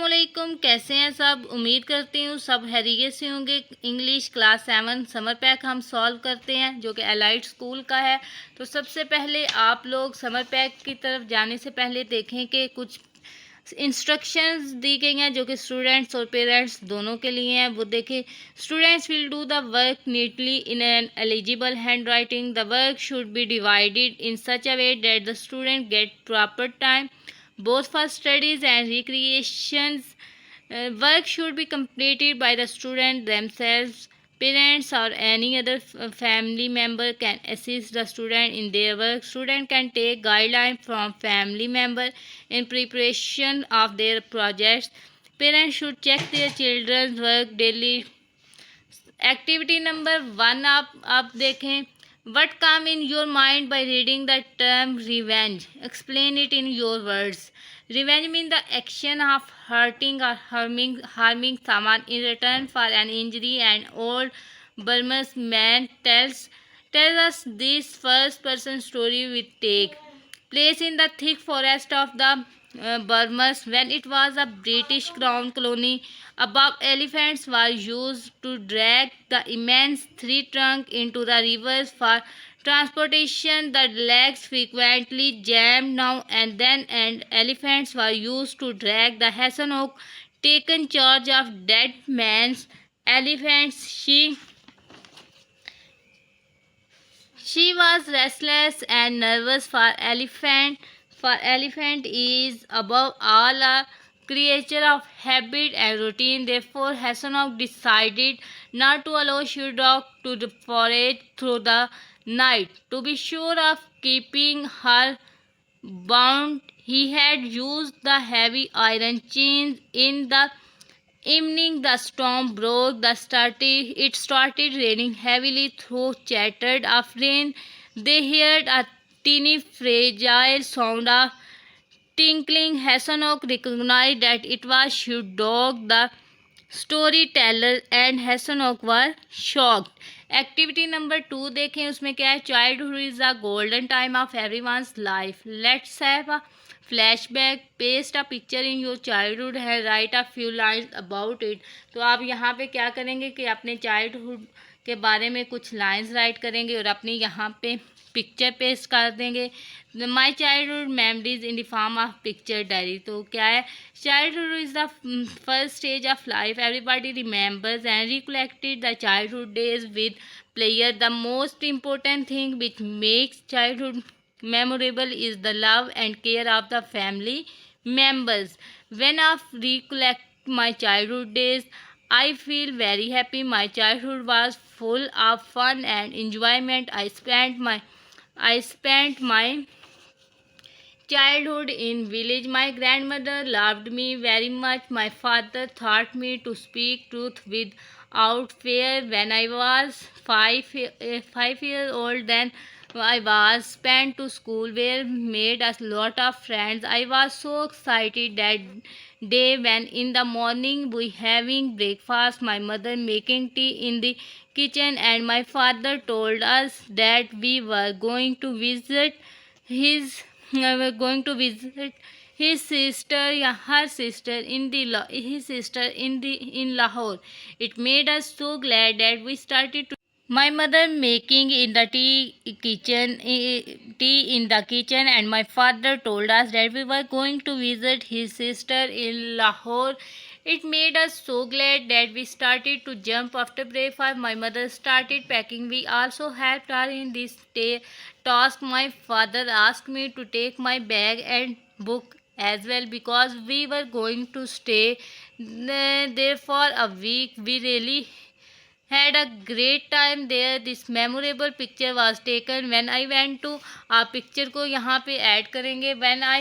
अस्सलामुअलैकुम। कैसे हैं सब? उम्मीद करती हूँ सब खैरियत से होंगे। इंग्लिश क्लास 7 समर पैक हम सॉल्व करते हैं जो कि एलाइट स्कूल का है। तो सबसे पहले आप लोग समर पैक की तरफ जाने से पहले देखें कि कुछ इंस्ट्रक्शंस दी गई हैं जो कि स्टूडेंट्स और पेरेंट्स दोनों के लिए हैं। वो देखें, students will do the work neatly in an eligible hand writing. The work should be divided in such a way that the student get proper time both for studies and recreations. Work should be completed by the student themselves. Parents or any other family member can assist the student in their work. Student can take guidelines from family member in preparation of their projects. Parents should check their children's work daily. Activity number 1 आप देखें, what come in your mind by reading the term revenge, explain it in your words. Revenge mean the action of hurting और harming someone in return for an injury. An old Burmese man tells us this first person story with take place in the thick forest of the Burmese when it was a British crown colony. Above, elephants were used to drag the immense tree trunk into the rivers for transportation. The legs frequently jammed now and then, and elephants were used to drag the Hassanok taken charge of dead man's elephants. She was restless and nervous, for elephant is above all a creature of habit and routine. Therefore, Hassanok decided not to allow Shudok to forage through the night. To be sure of keeping her bound, he had used the heavy iron chains. In the evening, the storm broke. It started raining heavily. Through chattered of rain, they heard a teeny fragile sound of tinkling. Hassanok recognized that it was Shudok, the storyteller, and Hassanok were shocked. Activity number 2 देखें, उसमें क्या है? Childhood is the golden time of everyone's life. Let's have a flashback, paste a picture in your childhood है, write a few lines about it. तो आप यहाँ पे क्या करेंगे कि अपने चाइल्डहुड के बारे में कुछ लाइन्स राइट करेंगे और अपनी यहाँ पे पिक्चर पेस्ट कर देंगे। My childhood memories in the form of picture diary. तो क्या है? Childhood is the first stage of life. Everybody remembers and recollected the childhood days with player. The most important thing which makes childhood memorable is the love and care of the family members. When I recollect my childhood days, I feel very happy. My childhood was full of fun and enjoyment. I spent my childhood in village. My grandmother loved me very much. My father taught me to speak truth without fear. When I was 5 years old, then I was sent to school where made a lot of friends. I was so excited that day when in the morning we having breakfast, my mother making tea in the kitchen, and my father told us that we were going to visit his his sister, yeah, her sister in the his sister in Lahore. It made us so glad that we started to my mother making in the tea in the kitchen, and my father told us that we were going to visit his sister in Lahore. It made us so glad that we started to jump after breakfast. My mother started packing. We also helped her in this task. My father asked me to take my bag and book as well because we were going to stay there for a week. We really had a great time there. This memorable picture was taken when I went to आप picture को यहाँ पे add करेंगे। When I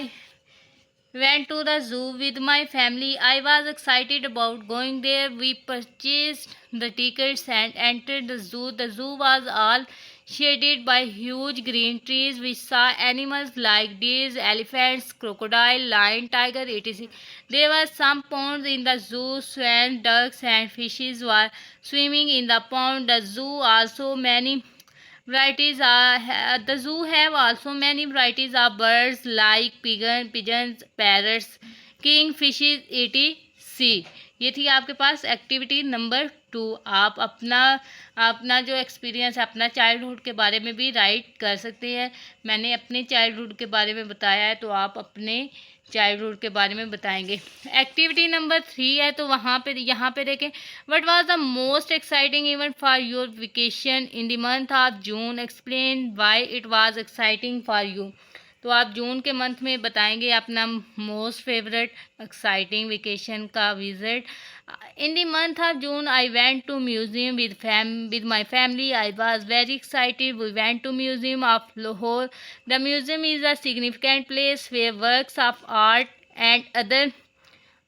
went to the zoo with my family, I was excited about going there. We purchased the tickets and entered the zoo. The zoo was all shaded by huge green trees. We saw animals like deer, elephants, crocodile, lion, tiger, etc. There were some ponds in the zoo. Swans, ducks, and fishes were swimming in the pond. The zoo have also many varieties of birds like pigeons, parrots, kingfishers, etc. सी। ये थी आपके पास activity number 2। आप अपना जो experience है, अपना childhood के बारे में भी राइट कर सकते हैं। मैंने अपने चाइल्डहुड के बारे में बताया है, तो आप अपने चाइल्डहुड के बारे में बताएंगे। एक्टिविटी नंबर 3 है, तो यहाँ पे देखें, what was the most exciting event for your vacation in the month of June, explain why it was exciting for you. तो आप जून के मंथ में बताएंगे अपना मोस्ट फेवरेट एक्साइटिंग वेकेशन का visit. In the month of June I went to museum with my family. I was very excited. We went to Museum of Lahore. The museum is a significant place where works of art and other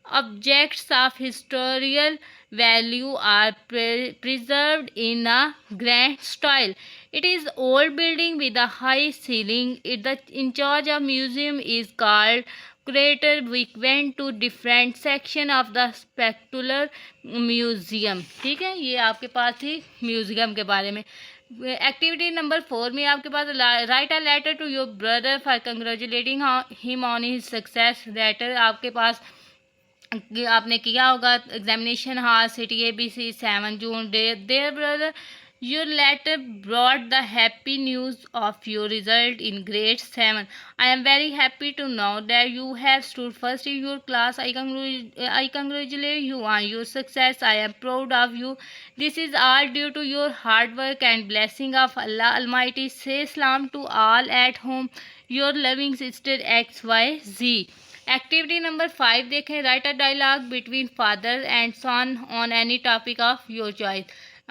objects of historical value are preserved in a grand style. It is old building with a high ceiling. The in charge of museum is called curator. We went to different section of the spectacular museum. ठीक है, ये आपके पास थी museum के बारे में। Activity number 4 में आपके पास write a letter to your brother for congratulating him on his success. Letter आपके पास आपने किया होगा एग्जामिनेशन हॉल सिटी ABC 7 जून। Dear brother, your letter brought the happy news of your result in grade 7. I am very happy to know that you have stood first in your class. I congratulate you on your success. I am proud of you. This is all due to your hard work and blessing of Allah Almighty. Say salam to all at home. Your loving sister XYZ. Activity number 5 देखें, write a dialogue between father and son on any topic of your choice.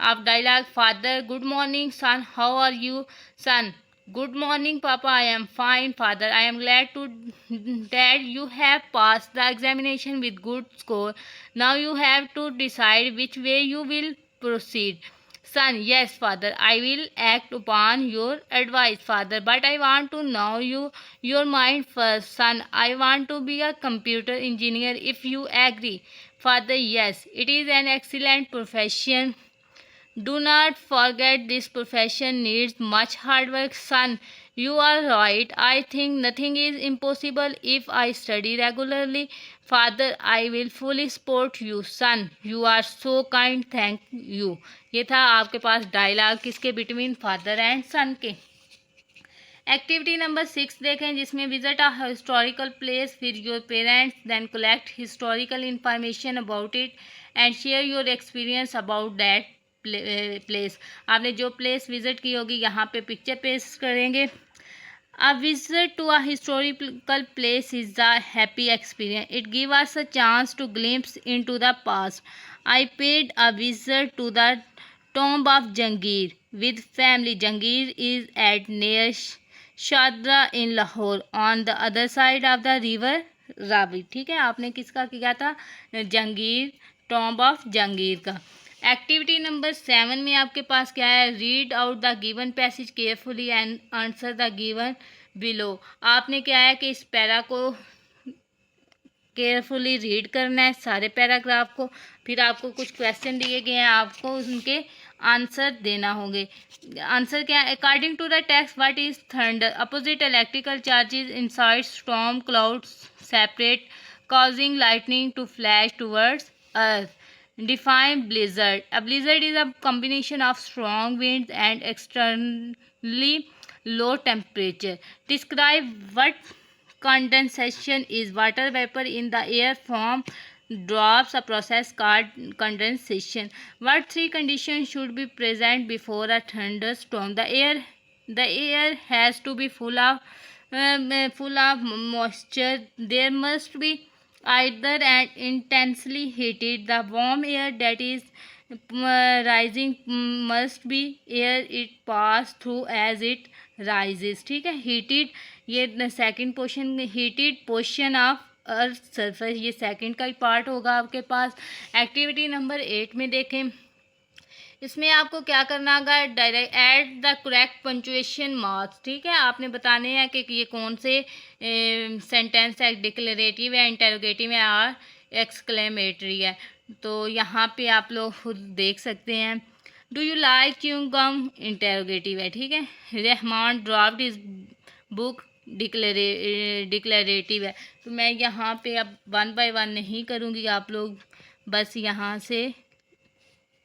आप dialogue, father, good morning son, how are you? Son, good morning papa, I am fine. Father, I am glad to that you have pass the examination with good score. Now you have to decide which way you will proceed. Son, yes father, I will act upon your advice father, but I want to know your mind first. Son, I want to be a computer engineer if you agree. Father, yes, it is an excellent profession. Do not forget this profession needs much hard work. Son, you are right. I think nothing is impossible if I study regularly. Father, I will fully support you. Son, you are so kind. Thank you. ये था आपके पास dialogue किसके, between father and son के। Activity number 6 देखें, जिसमें visit a historical place with your parents, then collect historical information about it and share your experience about that place. आपने जो प्लेस विजिट की होगी यहाँ पे पिक्चर पेश करेंगे। A visit to a historical place is a happy experience. It gives us a chance to glimpse into the past. I paid a visit to the tomb of Jahangir with family. Jahangir is at near Shadra in Lahore on the other side of the river Ravi. ठीक है, आपने किसका किया था? Jahangir, tomb of Jahangir का। Activity number 7 में आपके पास क्या है, read out the given passage carefully and answer the given below. आपने क्या है कि इस पैरा को केयरफुली रीड करना है, सारे पैराग्राफ को, फिर आपको कुछ क्वेश्चन दिए गए हैं, आपको उनके आंसर देना होंगे। आंसर क्या है, according to the text what is thunder, opposite electrical charges inside storm clouds separate causing lightning to flash towards earth. Define blizzard. A blizzard is a combination of strong winds and extremely low temperature. Describe what condensation is. Water vapor in the air form drops, a process called condensation. What three conditions should be present before a thunderstorm? The air has to be full of moisture. There must be either and intensely heated. The warm air that is rising must be air it pass through as it rises. ठीक है, heated, ये second portion, heated portion of earth surface, ये second का ही part होगा आपके पास। Activity number 8 में देखें, इसमें आपको क्या करना होगा, direct add the correct punctuation marks. ठीक है, आपने बताने हैं कि ये कौन से सेंटेंस है, डिक्लेरेटिव है, इंटेरोगेटिव है और एक्सक्लेमेटरी है। तो यहाँ पे आप लोग खुद देख सकते हैं। Do you like chewing gum, interrogative है। ठीक है, Rahman dropped his book declarative है। तो मैं यहाँ पे अब 1 बाय 1 नहीं करूँगी, आप लोग बस यहाँ से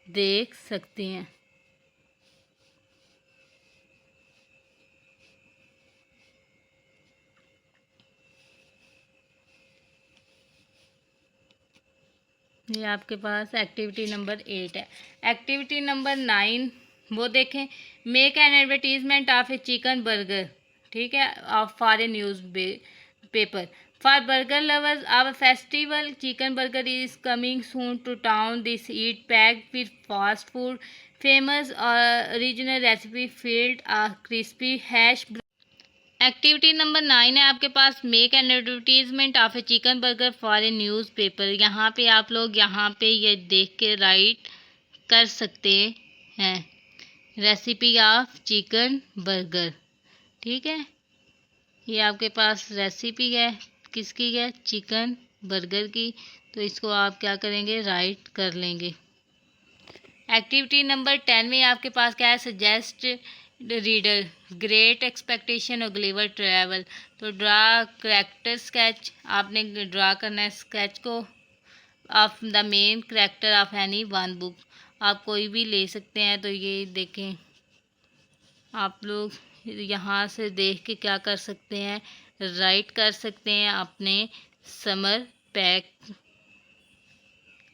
देख सकते हैं। ये आपके पास एक्टिविटी नंबर 8 है। एक्टिविटी नंबर 9 वो देखें, make an advertisement of a chicken burger, ठीक है, of for a newspaper for burger lovers our festival chicken burger is coming soon to town, this eat packed with fast food famous original recipe field crispy hash. Activity number 9 है आपके पास, make an advertisement of a chicken burger for a newspaper. यहाँ पे आप लोग यहाँ पे ये देख के राइट कर सकते हैं, रेसिपी ऑफ चिकन बर्गर, ठीक है। ये आपके पास रेसिपी है, किसकी है, चिकन बर्गर की। तो इसको आप क्या करेंगे, राइट कर लेंगे। एक्टिविटी नंबर 10 में आपके पास क्या है, सजेस्ट रीडर ग्रेट एक्सपेक्टेशन और ग्लेवर ट्रैवल। तो ड्रा करैक्टर स्केच, आपने ड्रा करना है स्केच को of the main character of any one book. आप कोई भी ले सकते हैं। तो ये देखें, आप लोग यहाँ से देख के क्या कर सकते हैं, राइट कर सकते हैं अपने समर पैक।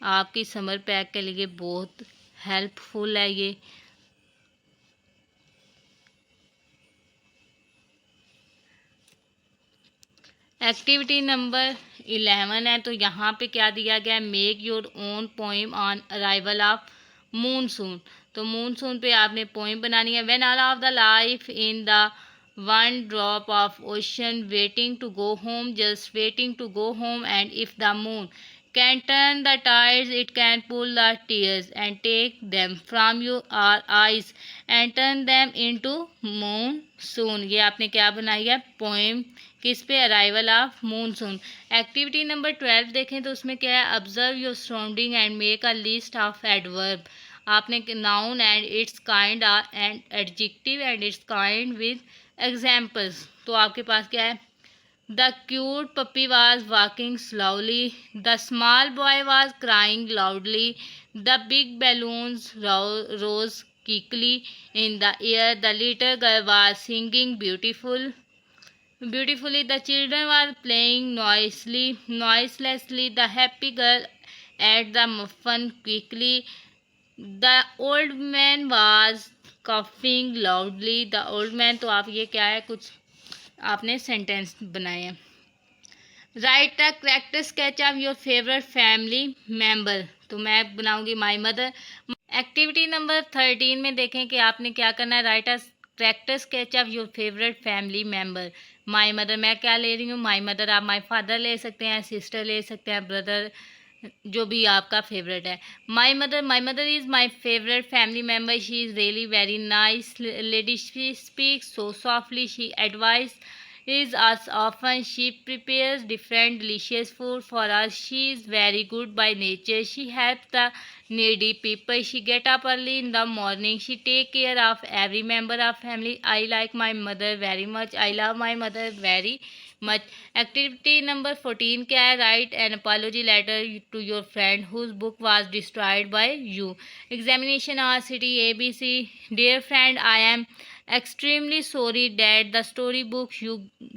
आपकी समर पैक के लिए बहुत हेल्पफुल है ये। एक्टिविटी नंबर 11 है। तो यहाँ पे क्या दिया गया है, make your own poem on arrival of monsoon. तो मूनसून पे आपने पोइम बनानी है। When all of the life in the one drop of ocean waiting to go home, just waiting to go home, and if the moon can turn the tides, it can pull the tears and take them from your eyes and turn them into monsoon। ये आपने क्या बनाई है, poem, किस पे, arrival of monsoon. Activity number 12 देखें तो उसमें क्या है, observe your surrounding and make a list of adverb. आपने noun and its kind and adjective and its kind with examples. तो आपके पास क्या है, The cute puppy was walking slowly. The small boy was crying loudly. The big balloons rose quickly in the air. The little girl was singing beautifully. The children were playing noiselessly. The happy girl ate the muffin quickly. The old man was coughing loudly. The old man, तो आप ये क्या है, कुछ आपने sentence बनाए हैं। Right a character sketch of your favourite family member. तो मैं बनाऊंगी माय मदर। एक्टिविटी नंबर 13 में देखें कि आपने क्या करना है, write a character sketch of your favourite family member. My mother, मैं क्या ले रही हूँ, माय मदर। आप माय फादर ले सकते हैं, सिस्टर ले सकते हैं, ब्रदर, जो भी आपका फेवरेट है। My mother is my favourite family member. She is really very nice lady. She speaks so softly. She advice is us often. She prepares different delicious food for us. She is very good by nature. She helps the needy people. She get up early in the morning. She take care of every member of family. I like my mother very much. I love my mother very much. Activity number 14 क्या है, write an apology letter to your friend whose book was destroyed by you. Examination or city ABC. Dear friend, I am extremely sorry that the storybook you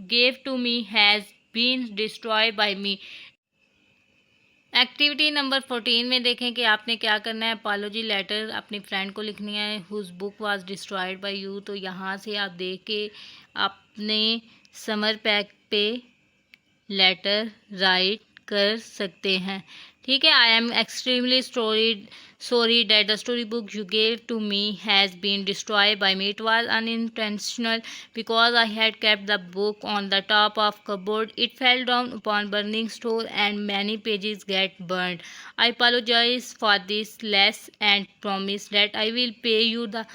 gave to me has been destroyed by me. Activity number 14 में देखें कि आपने क्या करना है, apology letter अपनी friend को लिखनी है, whose book was destroyed by you. तो यहाँ से आप देख के अपने समर पैक पे लेटर राइट कर सकते हैं, ठीक है। I am extremely sorry that the storybook you gave to me has been destroyed by me. It was unintentional because I had kept the book on the top of cupboard. It fell down upon burning stove and many pages get burned. I apologize for this less and promise that I will pay you the